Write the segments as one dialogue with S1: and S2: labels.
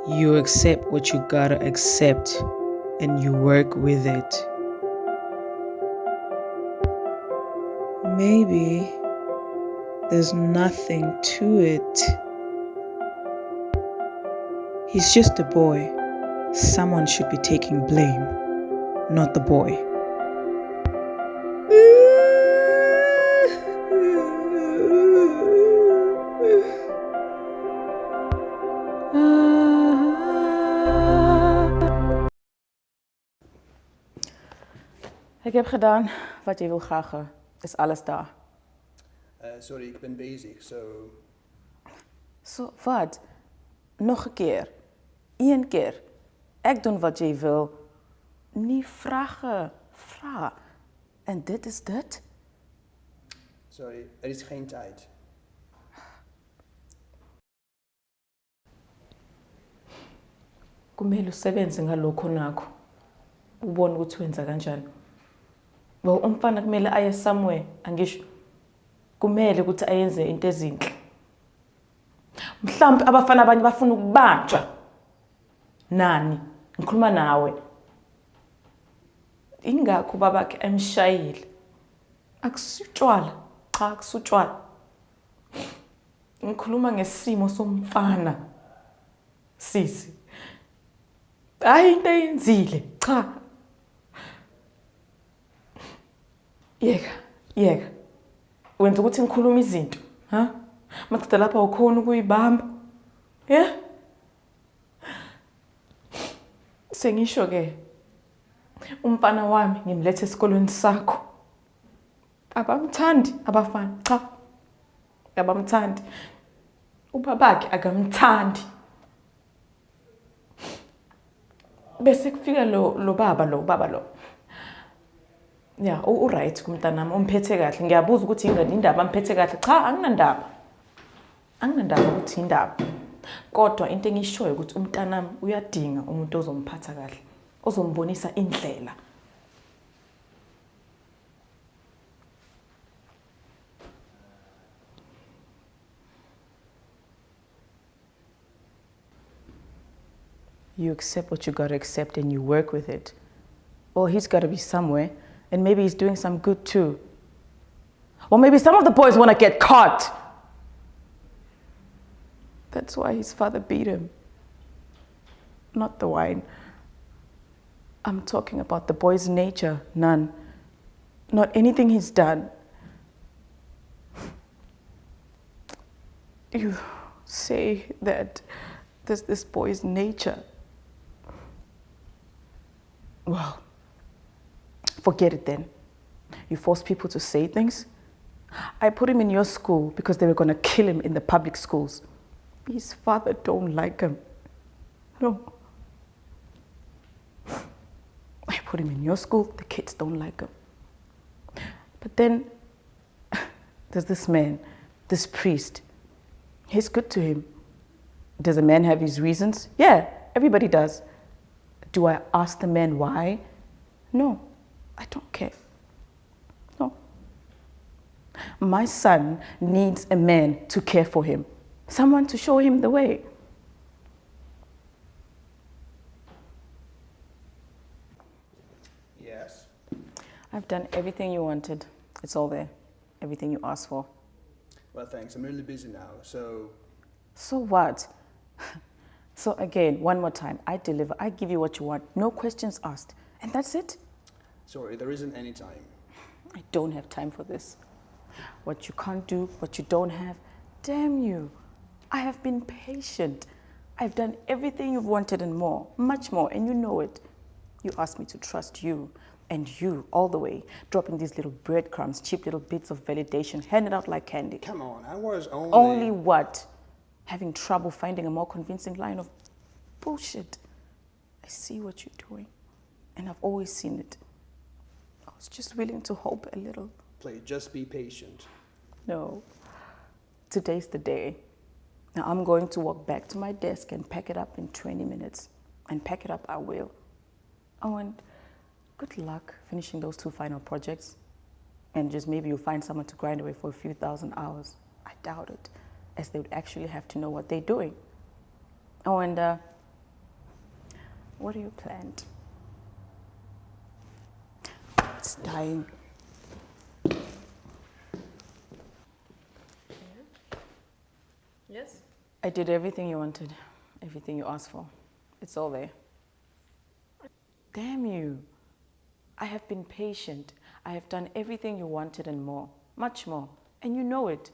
S1: You accept what you gotta accept and you work with it. Maybe there's nothing to it. He's just a boy. Someone should be taking blame, not the boy.
S2: Ik heb gedaan wat je wil graag. Is alles daar.
S3: Sorry, ik ben bezig, so...
S2: Zo, wat? Nog een keer. Eén keer. Ik doe wat je wil. Niet vragen. Vraag. En dit is dit?
S3: Sorry, er is geen tijd.
S2: Kumele usebenze ngalokho nakho. Ubone ukuthi wenza kanjani. Well, umfana kumele aye somewhere, angisho. Kumele ukuthi ayenze into ezinhle. Mhlawumbe abafana abanye bafuna ukubanjwa. Nani? Ngikhuluma nawe. Ingakho babakhe emshayile. Akusutshwala, cha akusutshwala. Ngikhuluma ngesimo somfana. Sisi. Hayi into eyenzile, cha. Yeka. Wenza ukuthi ngikhuluma izinto, ha? Maqeda lapha ukhona ukuyibamba. Yeah? Sengisho ke. Umfana wami ngimlethe esikolweni sakho. Abamthandi abafana, cha. Abamthandi. Ubabakhe akamthandi. Bese kufika lo baba lo. Ya, right kumntanami umphethe kahle. Ngiyabuza ukuthi ingane indaba amphethe kahle. Cha, anginandaba. Anginandaba ukuthi indaba. Kodwa into engishoyo ukuthi umntanami uyadinga umuntu ozomphatha kahle, ozombonisa indlela. You accept what you gotta accept and you work with it. Well, he's gotta be somewhere, and maybe he's doing some good too. Or maybe some of the boys wanna get caught. That's why his father beat him. Not the wine. I'm talking about the boy's nature, none. Not anything he's done. You say that there's this boy's nature. Well, forget it then. You force people to say things. I put him in your school because they were going to kill him in the public schools. His father don't like him. No. I put him in your school, the kids don't like him. But then there's this man, this priest. He's good to him. Does a man have his reasons? Yeah, everybody does. Do I ask the man why? No, I don't care. No. My son needs a man to care for him, someone to show him the way.
S3: Yes?
S2: I've done everything you wanted. It's all there. Everything you asked for.
S3: Well, thanks. I'm really busy now, so...
S2: So what? So again, one more time, I deliver, I give you what you want, no questions asked, and that's it?
S3: Sorry, there isn't any time.
S2: I don't have time for this. What you can't do, what you don't have, damn you. I have been patient. I've done everything you've wanted and more, much more, and you know it. You asked me to trust you, and you, all the way, dropping these little breadcrumbs, cheap little bits of validation, handed out like candy.
S3: Come on, I was only...
S2: Only what? Having trouble finding a more convincing line of bullshit. I see what you're doing, and I've always seen it. I was just willing to hope a little.
S3: Please, just be patient.
S2: No, today's the day. Now I'm going to walk back to my desk and pack it up in 20 minutes. And pack it up I will. Oh, and good luck finishing those 2 final projects. And just maybe you'll find someone to grind away for a few thousand hours. I doubt it, as they would actually have to know what they're doing. Oh, and What do you plan? It's dying.
S1: Yes?
S2: I did everything you wanted, everything you asked for. It's all there. Damn you. I have been patient. I have done everything you wanted and more, much more. And you know it.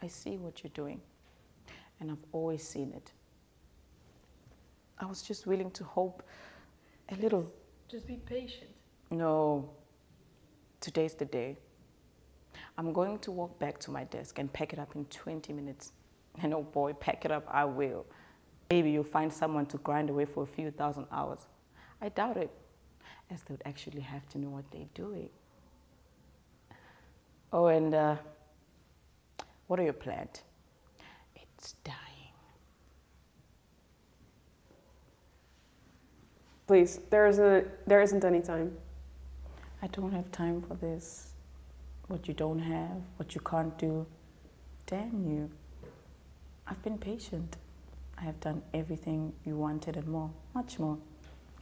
S2: I see what you're doing. And I've always seen it. I was just willing to hope a little.
S1: Just be patient.
S2: No. Today's the day. I'm going to walk back to my desk and pack it up in 20 minutes. And oh boy, pack it up I will. Maybe you'll find someone to grind away for a few thousand hours. I doubt it, as they would actually have to know what they're doing. Oh, and what are your plans? It's dying.
S4: Please, there isn't any time.
S2: I don't have time for this. What you don't have, what you can't do. Damn you. I've been patient. I have done everything you wanted and more, much more.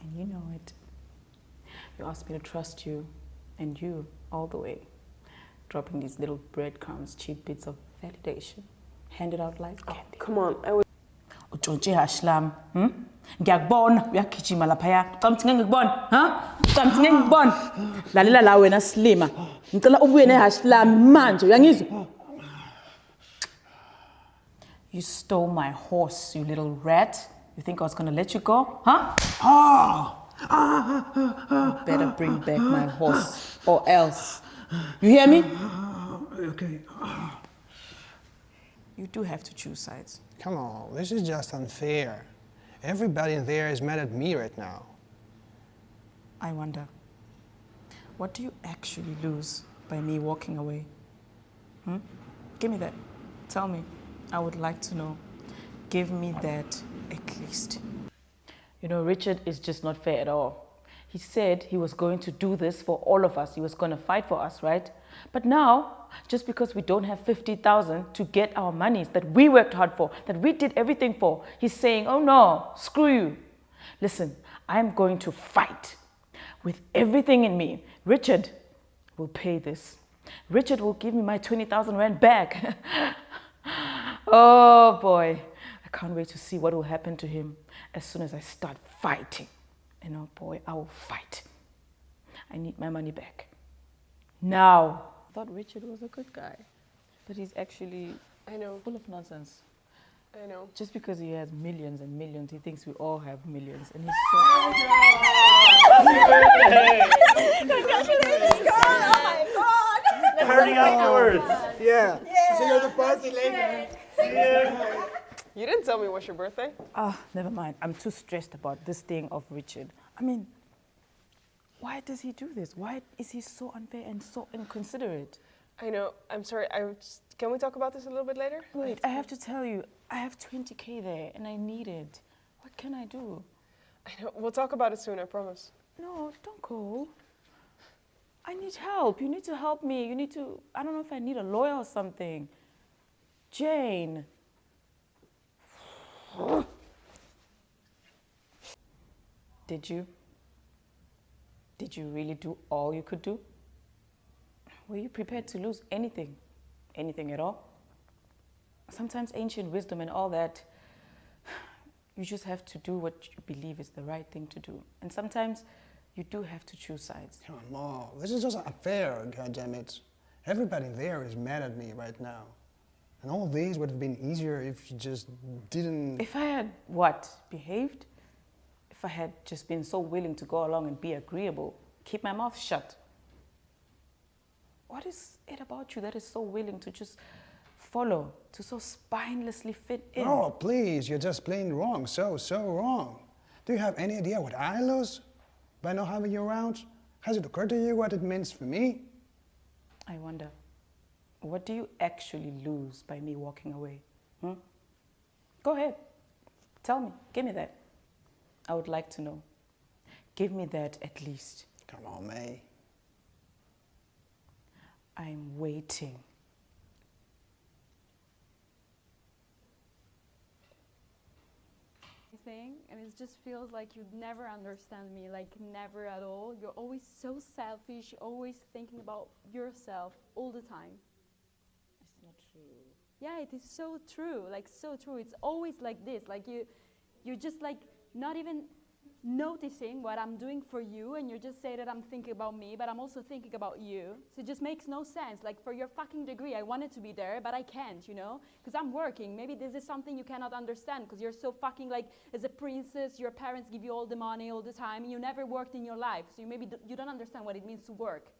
S2: And you know it. You asked me to trust you, and you, all the way. Dropping these little breadcrumbs, cheap bits of validation. Handed out like candy.
S4: Come on, I would.
S1: Untshontshe hashlam. Ngiyakubona uyagijima laphaya. Cha mthinge ngikubona, ha? Cha mthinge ngikubona. Lalela la wena Slima. Ngicela ubuye nehashlam manje, uyangizwa? You stole my horse, you little rat. You think I was going to let you go, huh? You better bring back my horse, or else. You hear me?
S3: Okay.
S2: You do have to choose sides.
S3: Come on, this is just unfair. Everybody in there is mad at me right now.
S2: I wonder, what do you actually lose by me walking away? Give me that. Tell me. I would like to know. Give me that at least. You know, Richard is just not fair at all. He said he was going to do this for all of us. He was going to fight for us, right? But now, just because we don't have 50,000 to get our monies that we worked hard for, that we did everything for, he's saying, oh no, screw you. Listen, I'm going to fight with everything in me. Richard will pay this. Richard will give me my 20,000 rand back. Oh boy, I can't wait to see what will happen to him as soon as I start fighting. And oh boy, I will fight. I need my money back. Now. I thought Richard was a good guy, but he's actually full of nonsense.
S4: I know.
S2: Just because he has millions and millions, he thinks we all have millions. And he's
S5: Congratulations, girl! Oh my God!
S6: Turning afterwards.
S3: Yeah. See you at the party later.
S4: You didn't tell me what's your birthday.
S2: never mind. I'm too stressed about this thing of Richard. I mean, why does he do this? Why is he so unfair and so inconsiderate?
S4: I know. I'm sorry. Can we talk about this a little bit later?
S2: Wait, I have to tell you, I have 20K there and I need it. What can I do?
S4: I know. We'll talk about it soon, I promise.
S2: No, don't go. I need help. You need to help me. You need to, I don't know if I need a lawyer or something. Jane. Did you? Did you really do all you could do? Were you prepared to lose anything? Anything at all? Sometimes ancient wisdom and all that, you just have to do what you believe is the right thing to do. And sometimes you do have to choose sides.
S3: Come on, this is just unfair, goddammit. Everybody there is mad at me right now. And all these would have been easier if you just didn't...
S2: If I had, what, behaved? If I had just been so willing to go along and be agreeable, keep my mouth shut. What is it about you that is so willing to just follow, to so spinelessly fit in?
S3: Oh, please, you're just plain wrong, so wrong. Do you have any idea what I lose by not having you around? Has it occurred to you what it means for me?
S2: I wonder, what do you actually lose by me walking away? Go ahead, tell me, give me that. I would like to know. Give me that at least.
S3: Come on, May.
S2: I'm waiting.
S6: thing, and it just feels like you never understand me, like never at all. You're always so selfish, always thinking about yourself all the time.
S1: It's not true.
S6: Yeah, it is so true, like so true. It's always like this, like you're just like not even noticing what I'm doing for you, and you just say that I'm thinking about me, but I'm also thinking about you. So it just makes no sense. Like for your fucking degree, I wanted to be there, but I can't, you know, because I'm working. Maybe this is something you cannot understand because you're so fucking like, as a princess, your parents give you all the money all the time, and you never worked in your life. So you maybe you don't understand what it means to work.